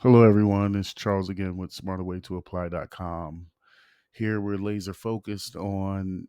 Hello, everyone. It's Charles again with smarterwaytoapply.com. Here, we're laser focused on,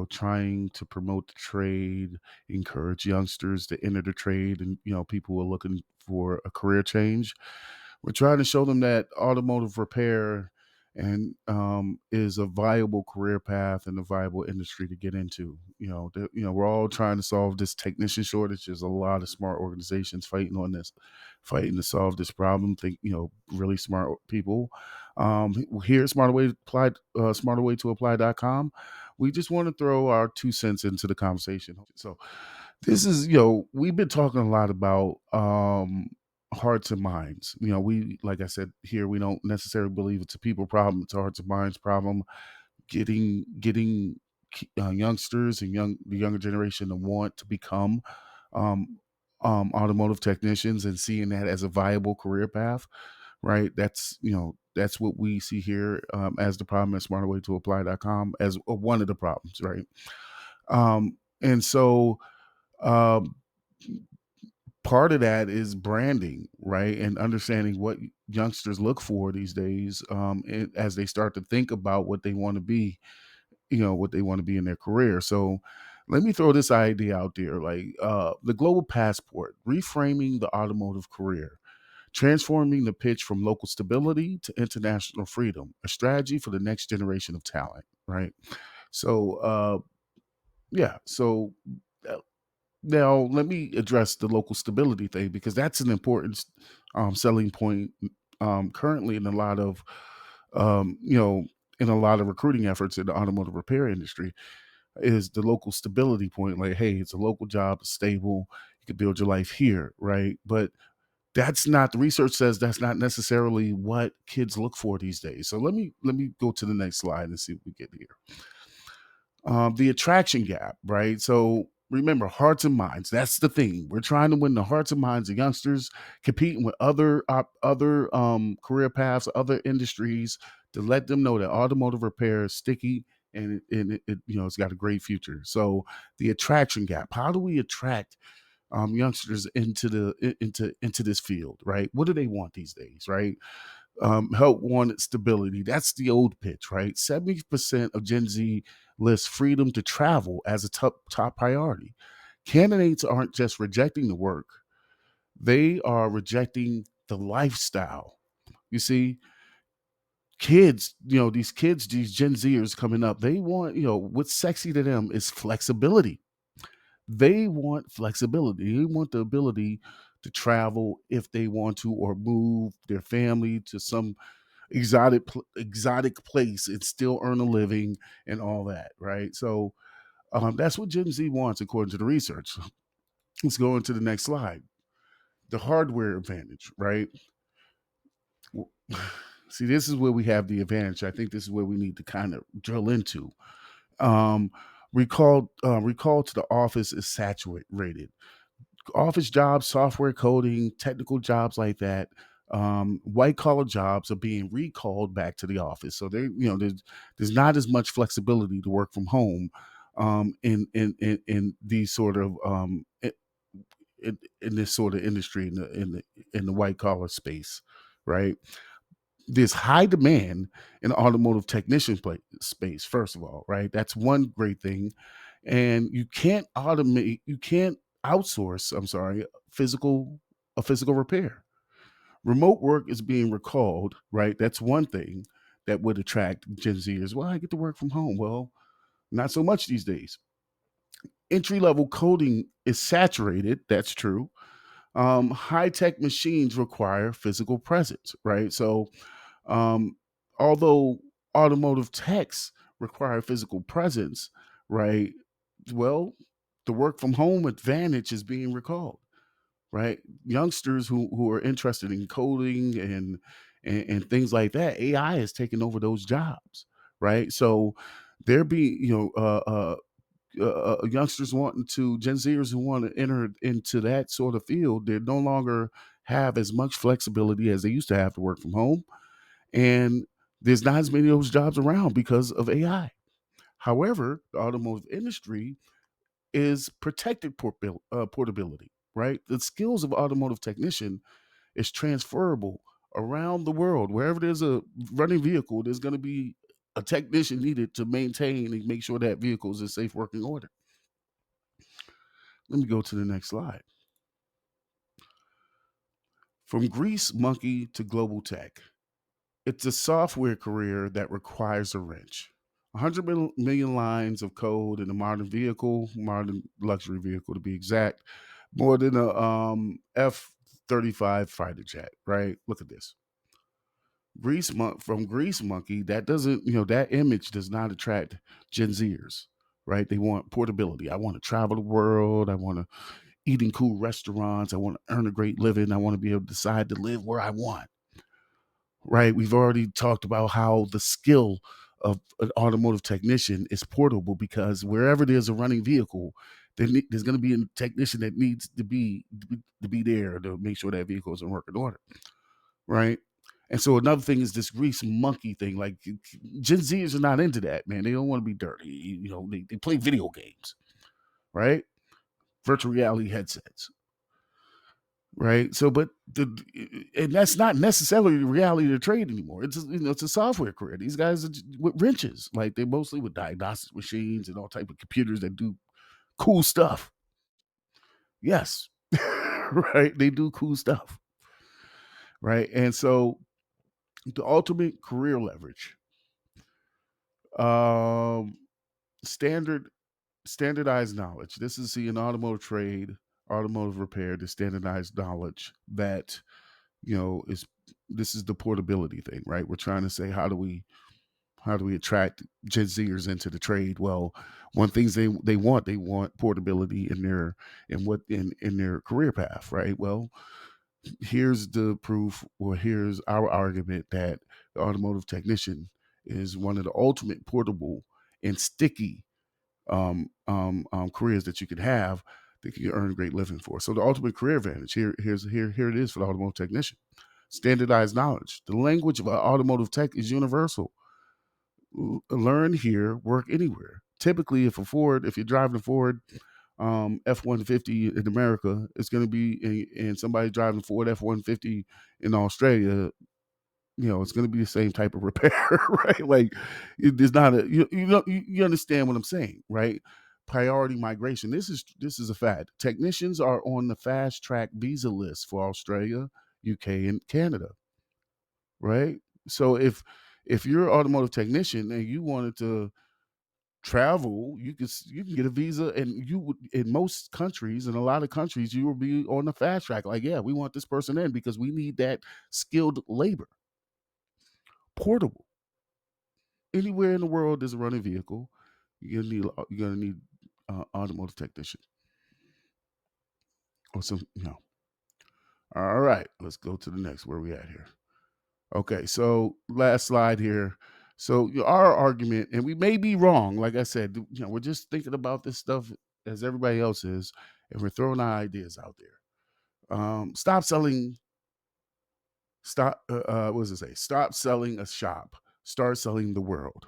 trying to promote the trade, encourage youngsters to enter the trade, and, people who are looking for a career change. We're trying to show them that automotive repair and is a viable career path and a viable industry to get into. We're all trying to solve this technician shortage. There's a lot of smart organizations fighting on this, fighting to solve this problem. Think really smart people. Here at smarterway to apply.com, we just want to throw our 2 cents into the conversation. So this is, we've been talking a lot about hearts and minds. Like I said here, we don't necessarily believe it's a people problem, it's a hearts and minds problem. Getting youngsters and the younger generation to want to become um automotive technicians and seeing that as a viable career path, right? That's what we see here, as the problem at smarterwaytoapply.com, as one of the problems, right? And so um, part of that is branding, right? And understanding what youngsters look for these days, as they start to think about what they want to be, what they want to be in their career. So let me throw this idea out there, like the global passport, reframing the automotive career, transforming the pitch from local stability to international freedom, a strategy for the next generation of talent, right? So, yeah. So uh, now let me address the local stability thing, because that's an important selling point currently in a lot of, um, you know, in a lot of recruiting efforts in the automotive repair industry, is the local stability point. Like, hey, it's a local job, it's stable, you can build your life here, right? But that's not, the research says that's not necessarily what kids look for these days. So let me go to the next slide and see what we get here. The attraction gap, right? So remember, hearts and minds. That's the thing. We're trying to win the hearts and minds of youngsters, competing with other career paths, other industries, to let them know that automotive repair is sticky, and it's got a great future. So the attraction gap. How do we attract youngsters into this field, right? What do they want these days, right? Help wanted stability. That's the old pitch, right? 70% of Gen Z lists freedom to travel as a top priority. Candidates aren't just rejecting the work, they are rejecting the lifestyle. You see, these Gen Zers coming up, they want, what's sexy to them is flexibility. They want flexibility. They want the ability to travel if they want to, or move their family to some exotic place and still earn a living and all that, right? So that's what Gen Z wants, according to the research. Let's go into the next slide. The hardware advantage, right? See, this is where we have the advantage. I think this is where we need to kind of drill into. Um, recall to the office is saturated. Office jobs, software coding, technical jobs like that, white collar jobs are being recalled back to the office. So there's not as much flexibility to work from home, in these sort of in this sort of industry, in the white collar space, right? There's high demand in the automotive technician space. First of all, right, that's one great thing, and you can't outsource. I'm sorry, physical a physical repair. Remote work is being recalled, right? That's one thing that would attract Gen Zers. Well, I get to work from home. Well, not so much these days. Entry level coding is saturated. That's true. High tech machines require physical presence, right? So um, although automotive techs require physical presence, right? Well, the work from home advantage is being recalled, right? Youngsters who are interested in coding and things like that, AI is taking over those jobs, right? So there be youngsters wanting to Gen Zers who want to enter into that sort of field. They no longer have as much flexibility as they used to have to work from home, and there's not as many of those jobs around because of AI. However, the automotive industry is protected portability, right? The skills of automotive technician is transferable around the world, wherever there's a running vehicle, there's going to be a technician needed to maintain and make sure that vehicle is in safe working order. Let me go to the next slide. From grease monkey to global tech, it's a software career that requires a wrench. 100 million lines of code in a modern vehicle, modern luxury vehicle to be exact, more than a F-35 fighter jet, right? Look at this. From Grease Monkey, that doesn't, that image does not attract Gen Zers, right? They want portability. I want to travel the world. I want to eat in cool restaurants. I want to earn a great living. I want to be able to decide to live where I want, right? We've already talked about how the skill of an automotive technician is portable because wherever there's a running vehicle, there's going to be a technician that needs to be there to make sure that vehicle is in working order, right? And so another thing is this grease monkey thing. Like Gen Zers are not into that, man. They don't want to be dirty. They play video games, right? Virtual reality headsets, right? So, but and that's not necessarily the reality of the trade anymore. It's a software career. These guys are with wrenches, like they mostly with diagnostic machines and all type of computers that do cool stuff. Yes, right. They do cool stuff, right? And so the ultimate career leverage, um, standard standardized knowledge. This is in automotive trade, automotive repair. The standardized knowledge that is this is the portability thing, right? We're trying to say how do we attract Gen Zers into the trade? Well, one things they want portability in their career path, right? Well, here's the proof, or here's our argument that the automotive technician is one of the ultimate portable and sticky careers that you could have that you can earn a great living for. So the ultimate career advantage here it is for the automotive technician. Standardized knowledge. The language of automotive tech is universal. Learn here, work anywhere. Typically, if you're driving a Ford F-150 in America, it's going to be, and somebody driving Ford F-150 in Australia, it's going to be the same type of repair, right? Like, there's not a you understand what I'm saying, right? Priority migration. This is a fact. Technicians are on the fast track visa list for Australia, UK, and Canada, right? So if you're an automotive technician and you wanted to travel, you can get a visa, and you would, in most countries, in a lot of countries, you will be on the fast track. Like, yeah, we want this person in because we need that skilled labor, portable. Anywhere in the world there's a running vehicle, you're gonna need automotive technician or some. All right, let's go to the next. Where we at here? Okay, so last slide here. So our argument, and we may be wrong. Like I said, we're just thinking about this stuff as everybody else is, and we're throwing our ideas out there. Stop selling. Stop. What does it say? Stop selling a shop. Start selling the world.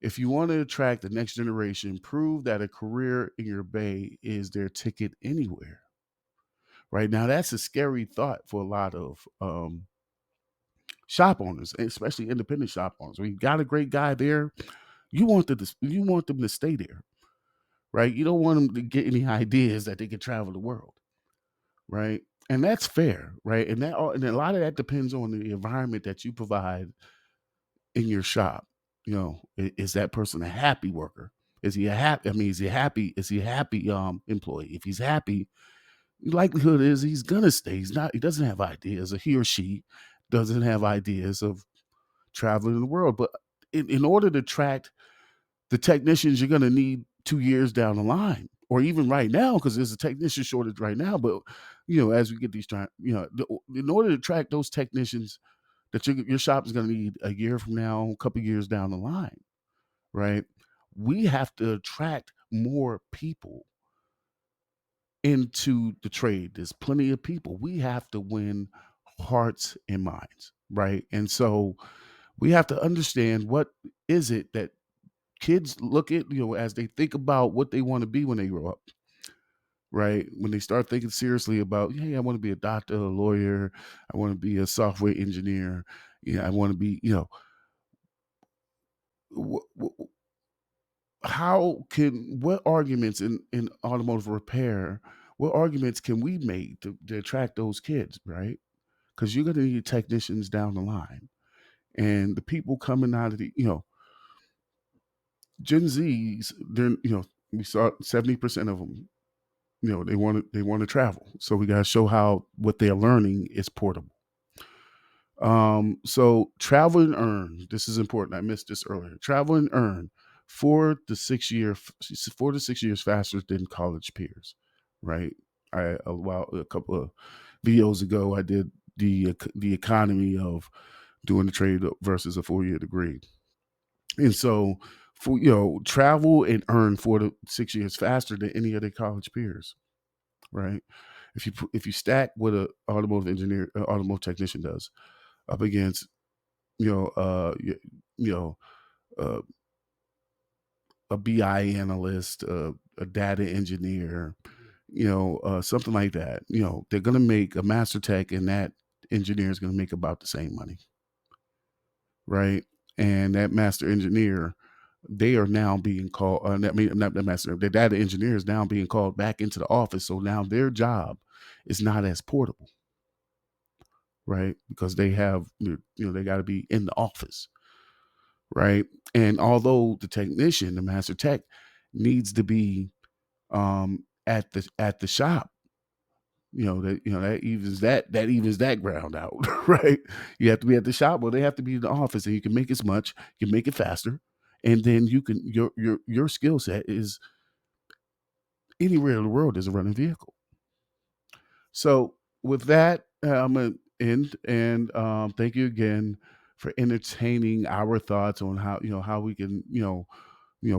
If you want to attract the next generation, prove that a career in your bay is their ticket anywhere. Right now, that's a scary thought for a lot of shop owners, especially independent shop owners. When you got a great guy there, you want them to stay there, right? You don't want them to get any ideas that they can travel the world, right? And that's fair, right? And a lot of that depends on the environment that you provide in your shop. Is that person a happy worker? Is he a happy? I mean, is he happy? Is he a happy employee? If he's happy, the likelihood is he's gonna stay. He's not. He doesn't have ideas, or he or she doesn't have ideas of traveling the world. But in order to attract the technicians, you're gonna need 2 years down the line, or even right now, because there's a technician shortage right now. But as we get these in order to attract those technicians that your shop is going to need a year from now, a couple years down the line, right? We have to attract more people into the trade. There's plenty of people. We have to win hearts and minds, right? And so we have to understand what is it that kids look at, as they think about what they want to be when they grow up. right? When they start thinking seriously about, hey, I want to be a doctor, a lawyer, I want to be a software engineer, yeah, I want to be, wh- wh- how can what arguments in automotive repair, what arguments can we make to attract those kids, right? Because you're going to need technicians down the line, and the people coming out of the, Gen Z's, they're, we saw 70% of them, they want to travel. So we got to show how what they're learning is portable. So travel and earn. This is important. I missed this earlier. Travel and earn 4 to 6 years faster than college peers, right? A couple of videos ago, I did the economy of doing the trade versus a 4 year degree, and so for travel and earn 4 to 6 years faster than any of their college peers, right? If you stack what a automotive engineer, automotive technician does up against you know, you know, uh, a BI analyst, a data engineer, something like that. They're going to make a master tech, and that engineer is going to make about the same money, right? And that master engineer, they are now being called. Not the master, the data engineer is now being called back into the office. So now their job is not as portable, right? Because they have, they got to be in the office, right? And although the technician, the master tech, needs to be at the shop, that evens that ground out, right? You have to be at the shop, well, they have to be in the office, and you can make as much, you can make it faster, and then you can your skill set is anywhere in the world is a running vehicle. So with that, I'm gonna end, and thank you again for entertaining our thoughts on how we can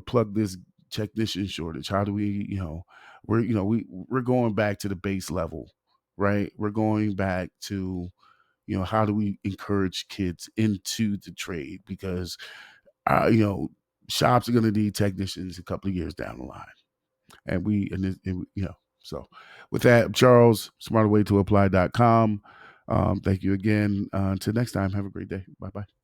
plug this technician shortage. How do we, we're going back to the base level, right? We're going back to, how do we encourage kids into the trade? Because, shops are going to need technicians a couple of years down the line. So with that, Charles, smarterwaytoapply.com. Thank you again. Until next time, have a great day. Bye bye.